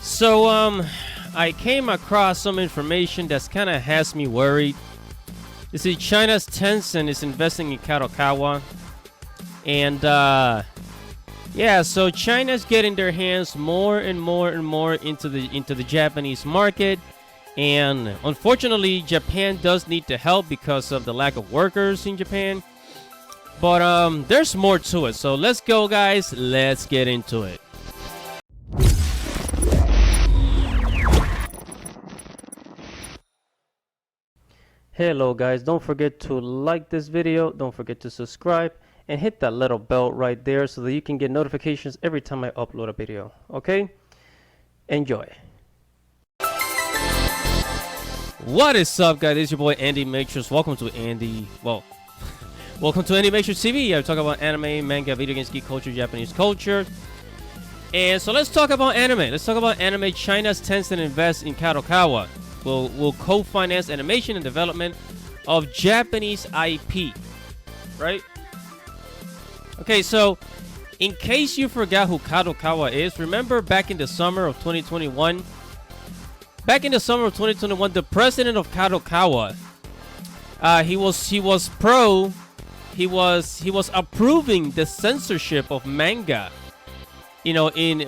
I came across some information that's kind of has me worried. You see, China's Tencent is investing in Kadokawa, and yeah, so China's getting their hands more and more and more into the Japanese market, and unfortunately, Japan does need the help because of the lack of workers in Japan. But there's more to it. So let's go, guys. Let's get into it. Hello guys, don't forget to like this video, don't forget to subscribe, and hit that little bell right there so that you can get notifications every time I upload a video. Okay? Enjoy. What is up, guys? It's your boy Andy Matrix. Welcome to welcome to Andy Matrix TV. I talk about anime, manga, video games, geek culture, Japanese culture. And so let's talk about anime. Let's talk about anime. China's Tencent invests in Kadokawa. Will co-finance animation and development of Japanese IP, right? Okay, so in case you forgot who Kadokawa is, remember back in the summer of 2021? Back in the summer of 2021, the president of Kadokawa, he was approving the censorship of manga,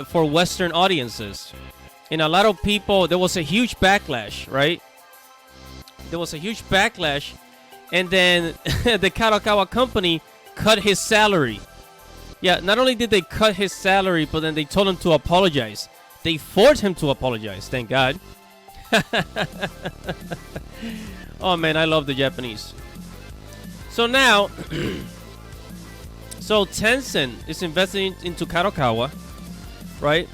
for Western audiences. And a lot of people, there was a huge backlash, right? There was a huge backlash. And then the Kadokawa company cut his salary. Yeah, not only did they cut his salary, but then they told him to apologize. They forced him to apologize, thank God. Oh man, I love the Japanese. So now, so Tencent is investing into Kadokawa, right?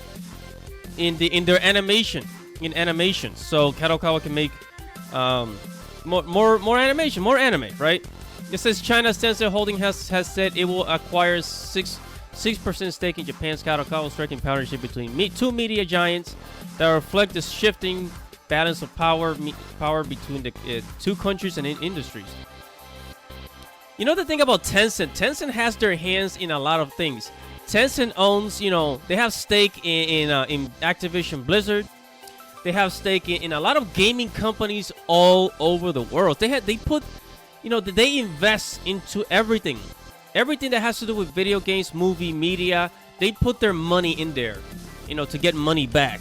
In their animation, so Kadokawa can make more animation, more anime, right? It says China's Tencent Holding has said it will acquire 6% stake in Japan's Kadokawa, striking partnership between two media giants that reflect the shifting balance of power between the two countries and industries. You know the thing about Tencent has their hands in a lot of things. Tencent owns, they have stake in Activision Blizzard. They have stake in a lot of gaming companies all over the world. They invest into everything that has to do with video games, movie, media. They put their money in there, to get money back.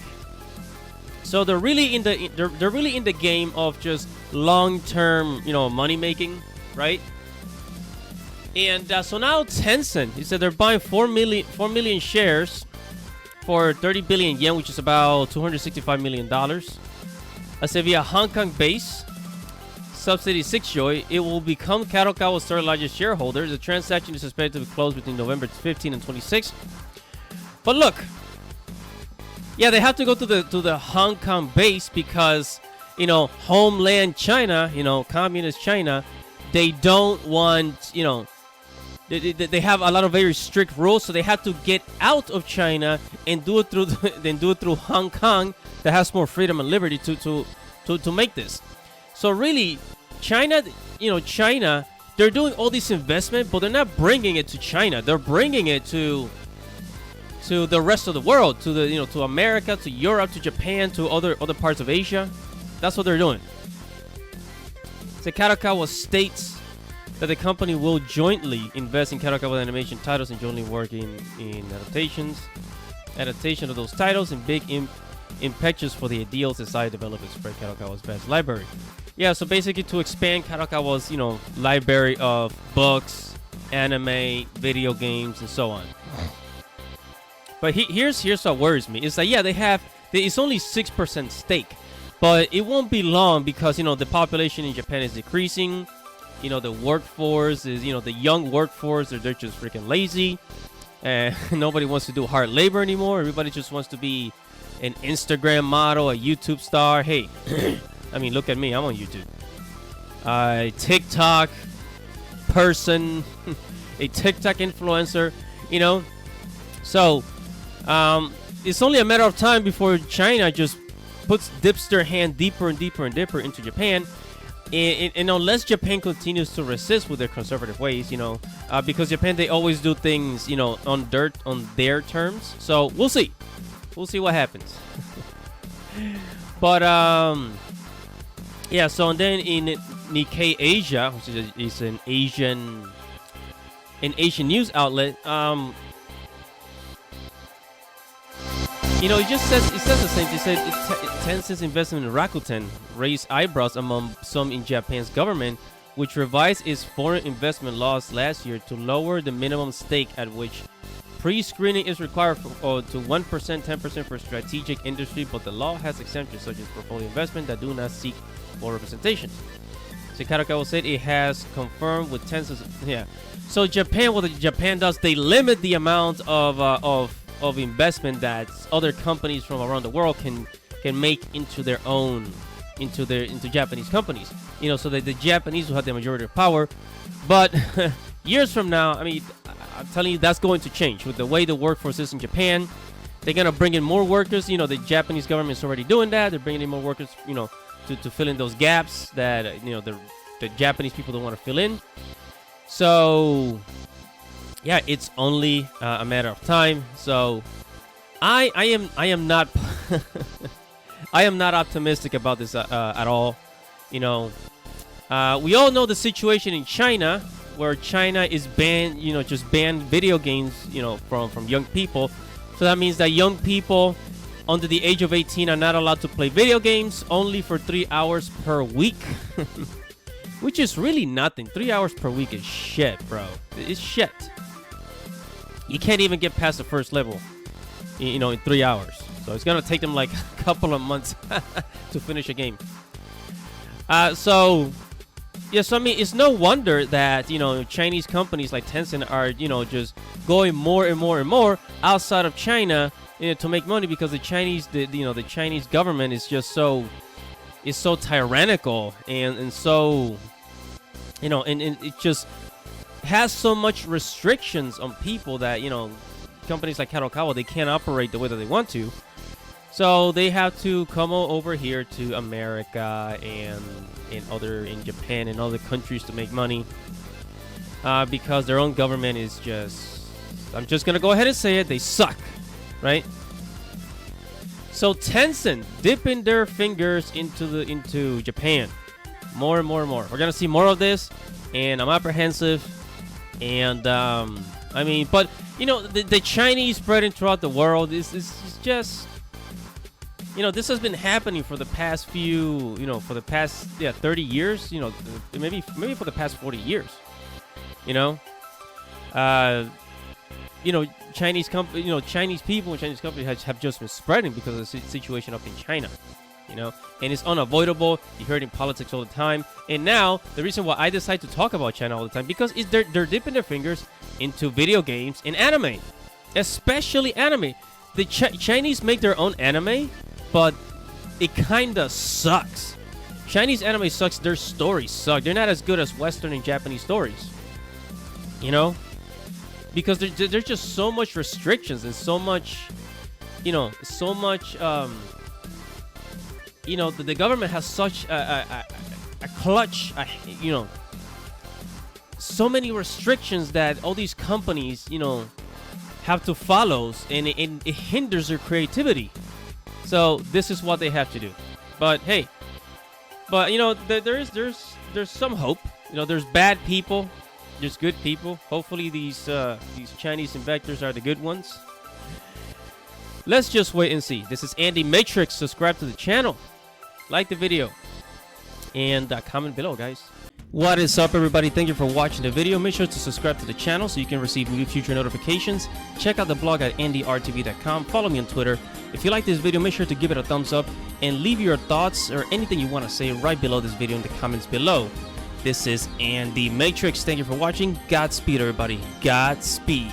So they're really in the game of just long-term, money making, right? And so now Tencent, he said they're buying 4 million shares for 30 billion yen, which is about $265 million. I said via Hong Kong base subsidiary 6Joy, it will become Kadokawa's third largest shareholder. The transaction is expected to be closed between November 15 and 26. But look, yeah, they have to go to the Hong Kong base because, homeland China, communist China, they don't want, they have a lot of very strict rules, so they have to get out of China and do it through Hong Kong that has more freedom and liberty to make this. So really, China, they're doing all this investment, but they're not bringing it to China. They're bringing it to the rest of the world, to America, to Europe, to Japan, to other parts of Asia. That's what they're doing. So Kadokawa states that the company will jointly invest in Kadokawa animation titles and jointly work in adaptation of those titles and big impetus for the ideals society developed to spread Kadokawa's vast library. Yeah, so basically to expand Kadokawa's, library of books, anime, video games, and so on. But here's what worries me. It's like, yeah, it's only 6% stake, but it won't be long because, the population in Japan is decreasing. The workforce is, the young workforce, they're just freaking lazy. And nobody wants to do hard labor anymore. Everybody just wants to be an Instagram model, a YouTube star. Hey, I mean, look at me. I'm on YouTube. TikTok person, a TikTok influencer, So, it's only a matter of time before China just dips their hand deeper and deeper and deeper into Japan. And unless Japan continues to resist with their conservative ways, because Japan, they always do things, on their terms. So we'll see. We'll see what happens. But yeah. So and then in Nikkei Asia, which is an Asian news outlet, you know, it says the same thing. It said Tencent's investment in Rakuten raised eyebrows among some in Japan's government, which revised its foreign investment laws last year to lower the minimum stake at which pre-screening is required to 1%, 10% for strategic industry, but the law has exemptions such as portfolio investment that do not seek full representation. So Kadokawa said it has confirmed with Tencent. Yeah. So Japan, what Japan does, they limit the amount of investment that other companies from around the world can make into their own, into Japanese companies. You know, so that the Japanese will have the majority of power. But years from now, I mean, I'm telling you, that's going to change with the way the workforce is in Japan. They're gonna bring in more workers. You know, the Japanese government is already doing that. They're bringing in more workers, you know, to fill in those gaps that you know the Japanese people don't want to fill in. So yeah, it's only a matter of time. So I am not I am not optimistic about this at all. You know, we all know the situation in China, where China is banned, you know, just banned video games, you know, from young people. So that means that young people under the age of 18 are not allowed to play video games only for 3 hours per week. Which is really nothing. 3 hours per week is shit, bro. It's shit. You can't even get past the first level, you know, in 3 hours. So it's gonna take them like a couple of months to finish a game. So yeah, so I mean, it's no wonder that, you know, Chinese companies like Tencent are, you know, just going more and more and more outside of China, you know, to make money, because the Chinese government is just so tyrannical and so, you know, and it just has so much restrictions on people that, you know, companies like Kadokawa, they can't operate the way that they want to. So they have to come over here to America and in Japan and other countries to make money, because their own government is just, I'm just gonna go ahead and say it, they suck, right? So Tencent dipping their fingers into Japan, more and more and more. We're gonna see more of this, and I'm apprehensive. And I mean, but you know, the Chinese spreading throughout the world is just, you know, this has been happening for the past 30 years, you know, maybe for the past 40 years, you know. Chinese people and Chinese companies have just been spreading because of the situation up in China, you know, and it's unavoidable. You hear it in politics all the time. And now the reason why I decide to talk about China all the time, because they're dipping their fingers into video games and anime, especially anime. The Chinese make their own anime, but it kinda sucks. Chinese anime sucks. Their stories suck. They're not as good as Western and Japanese stories, you know, because there's just so much restrictions and so much, you know, the government has such a clutch, you know, so many restrictions that all these companies, you know, have to follow, and it hinders their creativity. So this is what they have to do. But hey, you know, there's some hope. You know, there's bad people, there's good people. Hopefully these Chinese investors are the good ones. Let's just wait and see. This is Andy Matrix. Subscribe to the channel, like the video, and comment below, guys. What is up, everybody? Thank you for watching the video. Make sure to subscribe to the channel so you can receive future notifications. Check out the blog at andyrtv.com. Follow me on Twitter. If you like this video, make sure to give it a thumbs up and leave your thoughts or anything you want to say right below this video in the comments below. This is Andy Matrix. Thank you for watching. Godspeed, everybody. Godspeed.